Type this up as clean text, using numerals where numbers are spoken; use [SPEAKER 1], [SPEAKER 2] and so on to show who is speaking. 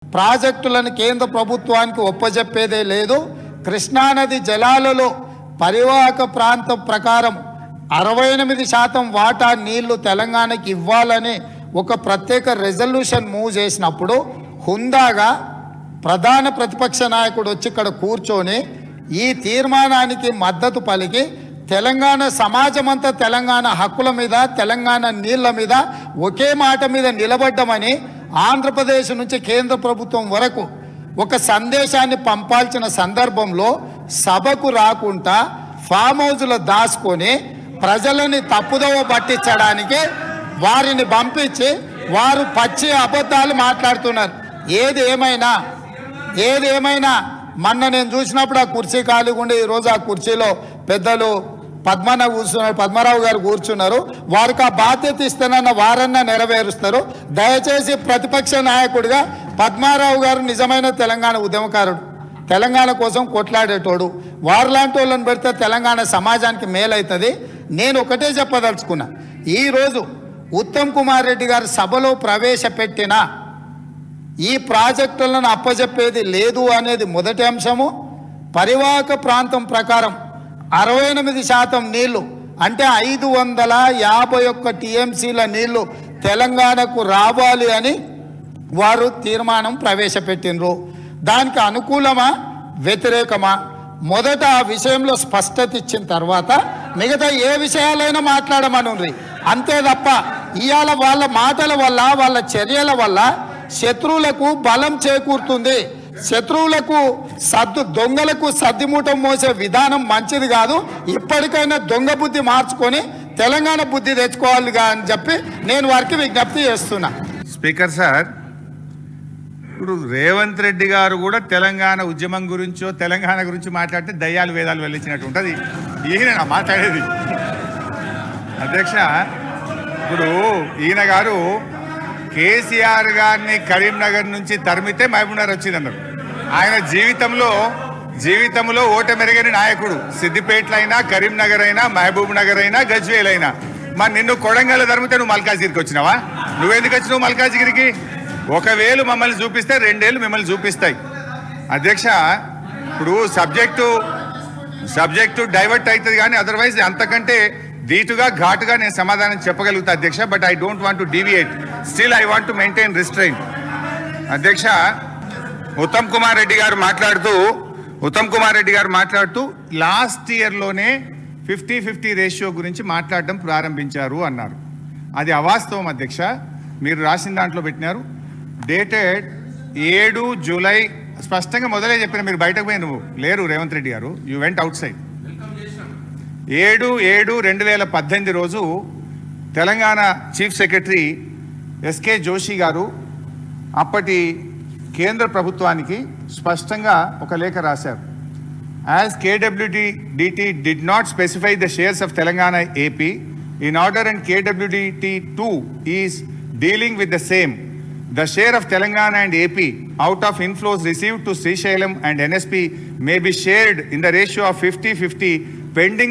[SPEAKER 1] ప్రాజెక్టులను కేంద్ర ప్రభుత్వానికి ఒప్పజెప్పేదే లేదు. కృష్ణానది జలాలలో పరివాహక ప్రాంతం ప్రకారం 68% వాటా నీళ్లు తెలంగాణకి ఇవ్వాలని ఒక ప్రత్యేక రెజల్యూషన్ మూవ్ చేసినప్పుడు హుందాగా ప్రధాన ప్రతిపక్ష నాయకుడు వచ్చి ఇక్కడ కూర్చొని ఈ తీర్మానానికి మద్దతు పలికి తెలంగాణ సమాజమంతా తెలంగాణ హక్కుల మీద, తెలంగాణ నీళ్ల మీద ఒకే మాట మీద నిలబడ్డమని ఆంధ్రప్రదేశ్ నుంచి కేంద్ర ప్రభుత్వం వరకు ఒక సందేశాన్ని పంపాల్సిన సందర్భంలో సభకు రాకుండా ఫామ్ హౌస్లో దాచుకొని ప్రజలని తప్పుదోవ పట్టించడానికి వారిని పంపించి వారు పచ్చి అబద్ధాలు మాట్లాడుతున్నారు. ఏది ఏమైనా మొన్న నేను చూసినప్పుడు ఆ కుర్చీ ఖాళీగా ఉండి ఈరోజు ఆ కుర్చీలో పెద్దలు పద్మరావు గారు కూర్చున్నారు. వారికి ఆ బాధ్యత ఇస్తానన్న వారన్నా నెరవేరుస్తారు. దయచేసి ప్రతిపక్ష నాయకుడిగా పద్మారావు గారు నిజమైన తెలంగాణ ఉద్యమకారుడు, తెలంగాణ కోసం కొట్లాడేటోడు. వారిలాంటి వాళ్ళని పెడితే తెలంగాణ సమాజానికి మేలవుతుంది. నేను ఒకటే చెప్పదలుచుకున్నా, ఈరోజు ఉత్తమ్ కుమార్ రెడ్డి గారు సభలో ప్రవేశపెట్టిన ఈ ప్రాజెక్టులను అప్పజెప్పేది లేదు అనేది మొదటి అంశము. పరివాహక ప్రాంతం ప్రకారం 68% నీళ్లు అంటే 551 టీఎంసీల నీళ్లు తెలంగాణకు రావాలి అని వారు తీర్మానం ప్రవేశపెట్టినరు. దానికి అనుకూలమా వ్యతిరేకమా మొదట ఆ విషయంలో స్పష్టత ఇచ్చిన తర్వాత మిగతా ఏ విషయాలైనా మాట్లాడమనుండ్రి. అంతే తప్ప ఇవాళ వాళ్ళ మాటల వల్ల వాళ్ళ చర్యల వల్ల శత్రువులకు బలం చేకూరుతుంది. శత్రువులకు దొంగలకు సద్దిమూటం మోసే విధానం మంచిది కాదు. ఇప్పటికైనా దొంగ బుద్ధి మార్చుకొని తెలంగాణ బుద్ధి తెచ్చుకోవాలి అని చెప్పి నేను వారికి విజ్ఞప్తి చేస్తున్నా.
[SPEAKER 2] స్పీకర్ సార్, ఇప్పుడు రేవంత్ రెడ్డి గారు కూడా తెలంగాణ ఉద్యమం గురించో తెలంగాణ గురించి మాట్లాడితే దయ్యాలు వేదాలు వెళ్ళించినట్టు ఉంటుంది. ఈయన మాట్లాడేది అధ్యక్ష. ఇప్పుడు ఈయన గారు కేసీఆర్ గారిని కరీంనగర్ నుంచి తరిమితే మహబూబ్నగర్ వచ్చిందన్నారు. ఆయన జీవితంలో ఓటమెరగని నాయకుడు. సిద్దిపేటలో అయినా, కరీంనగర్ అయినా, మహబూబ్ నగర్ అయినా, గజ్వేల్ అయినా. మరి నిన్ను కొడంగల్ తరిమితే నువ్వు మల్కాజ్గిరికి వచ్చినావా? నువ్వెందుకు వచ్చినావు మల్కాజ్గిరికి? 1 వేలు మమ్మల్ని చూపిస్తే 2 ఏళ్ళు మిమ్మల్ని చూపిస్తాయి. అధ్యక్ష, ఇప్పుడు సబ్జెక్టు డైవర్ట్ అవుతుంది కానీ అదర్వైజ్ అంతకంటే ధీటుగా ఘాటుగా నేను సమాధానం చెప్పగలుగుతా అధ్యక్ష. But I don't want to deviate. Still I want to maintain restrain. అధ్యక్ష, ఉత్తమ్ కుమార్ రెడ్డి గారు మాట్లాడుతూ లాస్ట్ ఇయర్లోనే 50-50 రేషియో గురించి మాట్లాడడం ప్రారంభించారు అన్నారు. అది అవాస్తవం అధ్యక్ష. మీరు రాసిన దాంట్లో పెట్టినారు డేటెడ్ 7 జూలై. స్పష్టంగా మొదలే చెప్పిన, మీరు బయటకు పోయి నువ్వు లేరు రేవంత్ రెడ్డి గారు, యూ వెంట్ అవుట్ సైడ్. 7/7/2018 రోజు Telangana chief secretary SK Joshi గారు అప్పటి కేంద్ర ప్రభుత్వానికి స్పష్టంగా ఒక లేఖ రాశారు. As KWDT did not specify the shares of Telangana AP in order and KWDT2 is dealing with the same. The share of Telangana and AP out of inflows received to Srisailam and NSP may be shared in the ratio of 50-50 pending